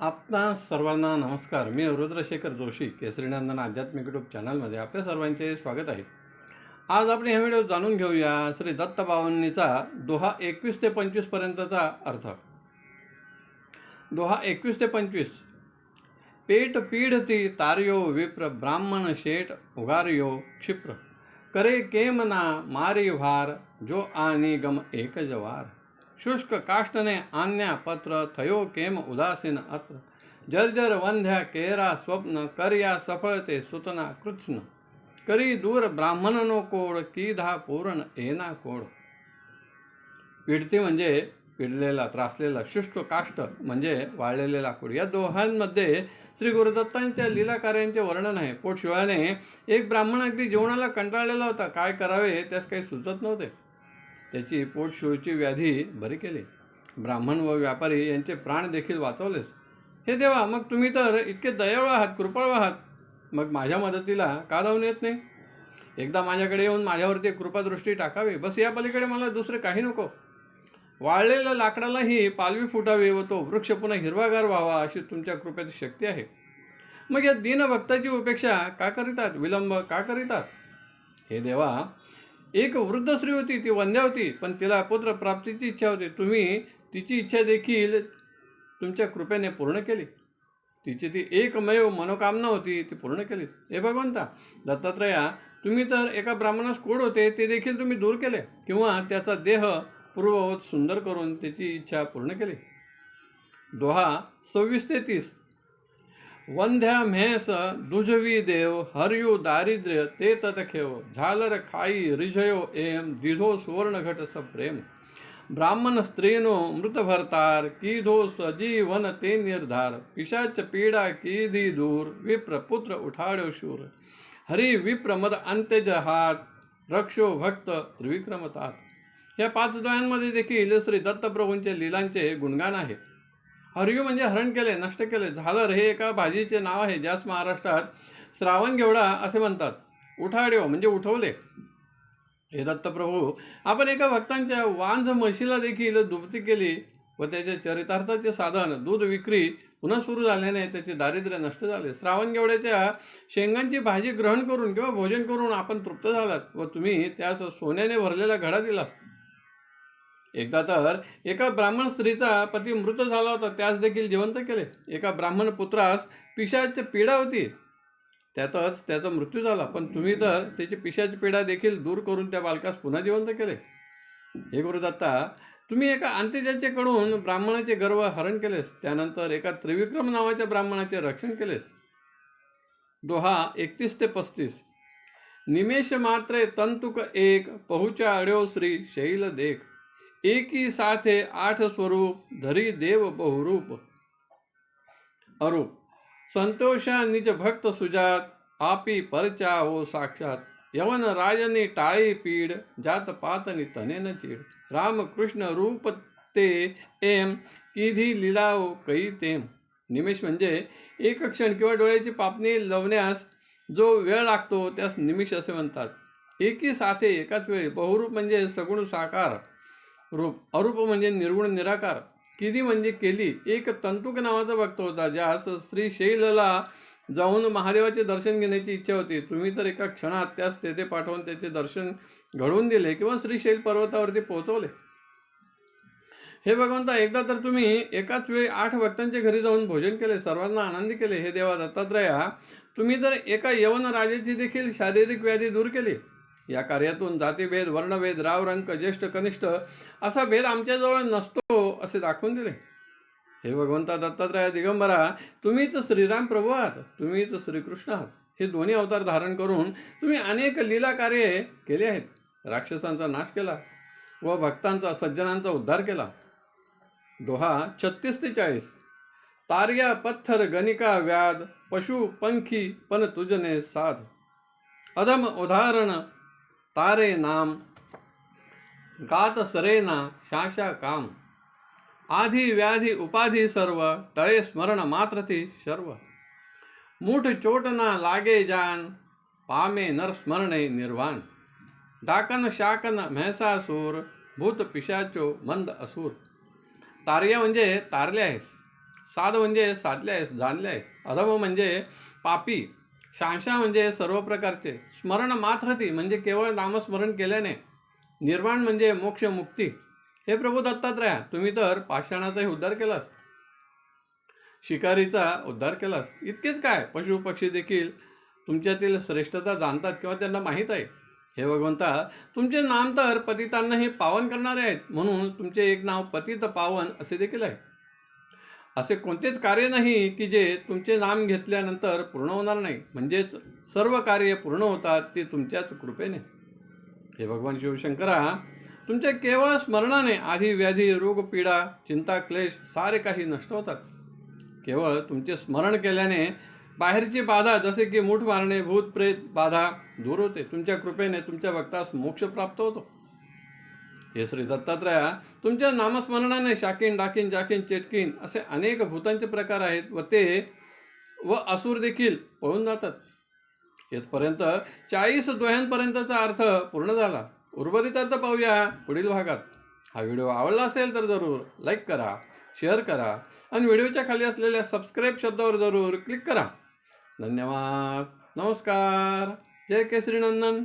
आपणा सर्वांना नमस्कार. मी रुद्रशेखर जोशी केसरीनंदन आध्यात्मिक यूट्यूब चॅनलमध्ये आपल्या सर्वांचे स्वागत आहे. आज आपण ह्या व्हिडिओ जाणून घेऊया श्री दत्तबावन्नीचा दोहा 21 ते 25 पर्यंतचा अर्थ. दोहा 21 ते 25. पेट पीढती तार्यो विप्र ब्राह्मण शेट उगार्यो क्षिप्र करे केमना मारी भार जो आनी गम एक जवार शुष्क काष्टने आज्ञा पत्र थयो केम उदासीन अत्र जर्जर वंध्या केरा स्वप्न कर्या सफळते सुतना कृत्स्न करी दूर ब्राह्मणनो कोड कीधा पूर्ण एना कोड. पीडती म्हणजे पिडलेला त्रासलेला, शुष्क काष्ट म्हणजे वाळलेले लाकूड. या दोहांमध्ये श्री गुरुदत्तांच्या लीला कार्यांचे वर्णन आहे. पोटशिवाने एक ब्राह्मण अगदी जेवणाला कंटाळलेला होता. काय करावे त्यास काही सुचत नव्हते. त्याची पोटशिवची व्याधी बरी केली. ब्राह्मण व व्यापारी यांचे प्राण देखील वाचवलेस. हे देवा, मग तुम्ही तर इतके दयाळू आहात, कृपाळू आहात, मग माझ्या मदतीला का धावून येत नाही? एकदा माझ्याकडे येऊन माझ्यावरती कृपादृष्टी टाकावी, बस. या पलीकडे मला दुसरे काही नको. वाळलेल्या लाकडालाही पालवी फुटावी व तो वृक्ष पुन्हा हिरवागार व्हावा अशी तुमच्या कृपेची शक्ती आहे. मग या दीनभक्ताची उपेक्षा का करीतात, विलंब का करीतात? हे देवा, एक वृद्ध स्त्री होती, ती वंध्या होती, पण तिला पुत्र प्राप्तीची इच्छा होती. तुम्ही तिची इच्छा देखील तुमच्या कृपेने पूर्ण केली. तिची ती एकमेव मनोकामना होती, ती पूर्ण केली. हे भगवंता दत्तात्रया, तुम्ही तर एका ब्राह्मणास कोड होते, ते देखील तुम्ही दूर केले, किंवा त्याचा देह पूर्ववत सुंदर करून त्याची इच्छा पूर्ण केली. दोहा 26 ते 30. वंध्या म्हेस दुजवी देव हरयू दारिद्र्य ते ततखेव झालर खाई रिझयो एम दिधो सुवर्णघट सप्रेम ब्राह्मण स्त्रीनो मृत भरतार कीधो सजीवन ते निर्धार पिशाच पीडा कीधी दूर विप्र पुत्र उठाड्यो शूर हरी विप्र मद अंत्यज हात रक्षो भक्त त्रिविक्रमतात. या 5 दोह्यांमध्ये देखील श्री दत्तप्रभूंच्या लीलांचे गुणगान आहे. हरयू म्हणजे हरण केले, नष्ट केले. झालर हे एका भाजीचे नाव आहे, ज्यास महाराष्ट्रात श्रावण घेवडा असे म्हणतात. उठाड्यो म्हणजे उठवले. हे दत्तप्रभू, आपण एका भक्तांच्या वांझ म्हशीला देखील दुभती केली व त्याच्या चरितार्थाचे साधन दूध विक्री पुन्हा सुरू झाल्याने त्याचे दारिद्र्य नष्ट झाले. श्रावण घेवड्याच्या शेंगांची भाजी ग्रहण करून किंवा भोजन करून आपण तृप्त झालात व तुम्ही त्यास सोन्याने भरलेला घडा दिलास. एकदा तर एका ब्राह्मण स्त्रीचा पती मृत झाला होता, त्यास देखील जिवंत केले. एका ब्राह्मण पुत्रास पिशाची पीडा होती, त्यातच त्याचा मृत्यू झाला, पण तुम्ही तर त्याची पिशाची पीडा देखील दूर करून त्या बालकास पुन्हा जिवंत केले. हे गुरुदत्ता, तुम्ही एका अंत्यजाचेकडून ब्राह्मणाचे गर्व हरण केलेस, त्यानंतर एका त्रिविक्रम नावाच्या ब्राह्मणाचे रक्षण केलेस. दोहा 31 ते 35. निमेष मात्रे तंतुक एक पहुचाड्यो श्री शैल देख एकी साथे 8 स्वरूप धरी देव बहुरूप अरूप संतोषा निज भक्त सुजात आपी परचा हो साक्षात यवन राजनी टाळी पीड जात पातनी तनेन चीड रामकृष्ण रूप ते एम किधी लिलाव कै तेम. निमेष म्हणजे एक क्षण किंवा डोळ्याची पापणी लवण्यास जो वेळ लागतो त्यास निमिष असे म्हणतात. एकी साथे एकाच वेळी. बहुरूप म्हणजे सगुण साकार रूप. अरूप म्हणजे निर्गुण निराकार. किधी म्हणजे केली. एक तंतुक नावाचा भक्त होता, ज्यास श्री शैलला जाऊन महादेवाचे दर्शन घेण्याची इच्छा होती. तुम्ही तर एका क्षणात त्यास तेथे पाठवून त्याचे दर्शन घडवून दिले किंवा श्रीशैल पर्वतावरती पोहोचवले. हे भगवंता, एकदा तर तुम्ही एकाच वेळी 8 भक्तांच्या घरी जाऊन भोजन केले, सर्वांना आनंदी केले. हे देवा दत्तात्रया, तुम्ही तर एका यवन राजाची देखील शारीरिक व्याधी दूर केली. या कार्यातून जातीभेद, वर्णभेद, राव रंक, ज्येष्ठ कनिष्ठ असा भेद आमच्याजवळ नसतो असे दाखवून दिले. हे भगवंता दत्तात्रया दिगंबरा, तुम्हीच श्रीराम प्रभू आहात, तुम्हीच श्रीकृष्ण आहात. हे दोन्ही अवतार धारण करून तुम्ही अनेक लीला कार्ये केली आहेत. राक्षसांचा नाश केला व भक्तांचा, सज्जनांचा उद्धार केला. दोहा 36 ते 40. तार्या पत्थर गणिका व्याध पशु पंखी पण तुझने साध अधम उदाहरण तारे नाम गात सरेना शाशा काम आधी व्याधी उपाधी सर्व टळे स्मरण मात्रती शर्व मूठ चोटना लागे जान पामे नर स्मरणे निर्वाण डाकन शाकन म्हैसासूर भूत पिशाचो मंद असुर. तार्या म्हणजे तारले आहेस, साध म्हणजे साधले आहेस, जाणले आहेस. अधम म्हणजे पापी. शांशा म्हणजे सर्व प्रकारचे. स्मरण मात्रती म्हणजे केवळ नामस्मरण केल्याने. निर्वाण म्हणजे मोक्ष मुक्ती. हे प्रभू दत्तात्रया, तुम्ही तर पाषाणाचाही उद्धार केलास, शिकारीचा उद्धार केलास. इतकेच काय, पशु पक्षी देखील तुमच्यातील श्रेष्ठता जाणतात किंवा त्यांना माहीत आहे. हे भगवंता, तुमचे नाम तर पतितांनाही पावन करणारे आहेत, म्हणून तुमचे एक नाव पतित पावन असे देखील आहे. असे कोणतेच कार्य नाही की जे तुमचे नाम घेतल्यानंतर पूर्ण होणार नाही. म्हणजेच सर्व कार्य पूर्ण होतात ते तुमच्याच कृपेने. हे भगवान शिवशंकरा, तुमच्या केवळ स्मरणाने आधी व्याधी रोग पीडा चिंता क्लेश सारे काही नष्ट होतात. केवळ तुमचे स्मरण केल्याने बाहेरची बाधा जसे की मूठ मारणे भूत प्रेत बाधा दूर होते. तुमच्या कृपेने तुमच्या भक्तास मोक्ष प्राप्त होतो. हे श्री दत्तात्रया, तुमच्या नामस्मरणाने शाकीन डाकीन जाकीन चेटकीन असे अनेक भूतांचे प्रकार आहेत व असुर देखील पळून जातात. येथपर्यंत 40 दोह्यांपर्यंतचा अर्थ पूर्ण झाला. उर्वरित अर्थ पाहूया पुढील भागात. हा व्हिडिओ आवडला असेल तर जरूर लाईक करा, शेअर करा आणि व्हिडिओच्या खाली असलेल्या सबस्क्राईब शब्दावर जरूर क्लिक करा. धन्यवाद. नमस्कार. जय केसरी नंदन.